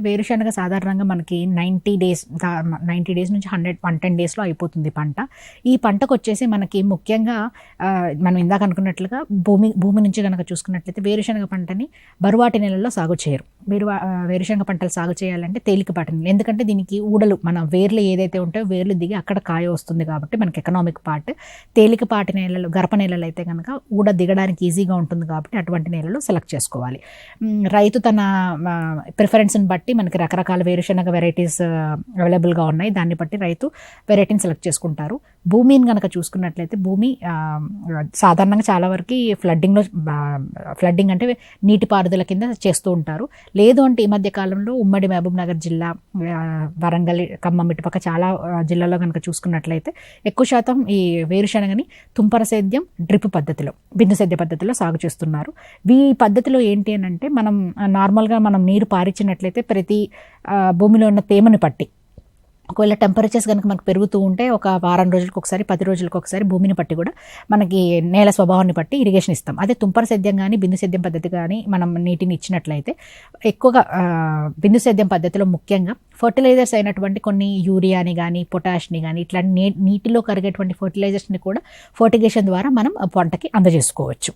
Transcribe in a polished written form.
వేరుశనగ సాధారణంగా మనకి 90 డేస్ నుంచి 110 డేస్లో అయిపోతుంది పంట. ఈ పంటకు వచ్చేసి మనకి ముఖ్యంగా మనం ఇందాక అనుకున్నట్లుగా భూమి నుంచి కనుక చూసుకున్నట్లయితే వేరుశనగ పంటని బరువాటి నెలల్లో సాగు చేయరు. వేరుశనగ పంటలు సాగు చేయాలంటే తేలికపాటి నెలలు, ఎందుకంటే దీనికి ఊడలు మన వేర్లు ఏదైతే ఉంటాయో వేర్లు దిగి అక్కడ కాయ వస్తుంది కాబట్టి మనకి ఎకనామిక్ పార్ట్. తేలికపాటి నేలలు, గరప నేలలు అయితే కనుక ఊడ దిగడానికి ఈజీగా ఉంటుంది కాబట్టి అటువంటి నేలలు సెలెక్ట్ చేసుకోవాలి. రైతు తన ప్రిఫరెన్స్ని బట్టి మనకి రకరకాల వేరుశనగ వెరైటీస్ అవైలబుల్గా ఉన్నాయి, దాన్ని బట్టి రైతు వెరైటీని సెలెక్ట్ చేసుకుంటారు. భూమిని కనుక చూసుకున్నట్లయితే భూమి సాధారణంగా చాలా వరకు ఫ్లడ్డింగ్ అంటే నీటిపారుదల కింద చేస్తూ ఉంటారు. లేదు అంటే ఈ మధ్య కాలంలో ఉమ్మడి మహబూబ్ నగర్ జిల్లా, వరంగల్, ఖమ్మం ఇటుపక్క చాలా జిల్లాలో కనుక చూసుకున్నట్లయితే ఎక్కువ శాతం ఈ వేరుశనగని తుంపర సేద్యం, డ్రిప్ పద్ధతిలో, బిందు సేద్య పద్ధతిలో సాగు చేస్తున్నారు. ఈ పద్ధతిలో ఏంటి అని అంటే నార్మల్గా మనం నీరు పారించినట్లయితే ప్రతి భూమిలో ఉన్న తేమని పట్టి, ఒకవేళ టెంపరేచర్స్ కనుక మనకు పెరుగుతూ ఉంటే ఒక వారం రోజులకు ఒకసారి, 10 రోజులకు ఒకసారి భూమిని పట్టి కూడా మనకి నేల స్వభావాన్ని బట్టి ఇరిగేషన్ ఇస్తాం. అదే తుంపర సేద్యం కానీ బిందు సేద్యం పద్ధతి కానీ మనం నీటిని ఇచ్చినట్లయితే ఎక్కువగా బిందు సేద్యం పద్ధతిలో ముఖ్యంగా ఫర్టిలైజర్స్ అయినటువంటి కొన్ని యూరియాని కానీ పొటాష్ని కానీ ఇట్లాంటి నీటిలో కరిగేటువంటి ఫర్టిలైజర్స్ని కూడా ఫర్టిగేషన్ ద్వారా మనం పంటకి అందజేసుకోవచ్చు.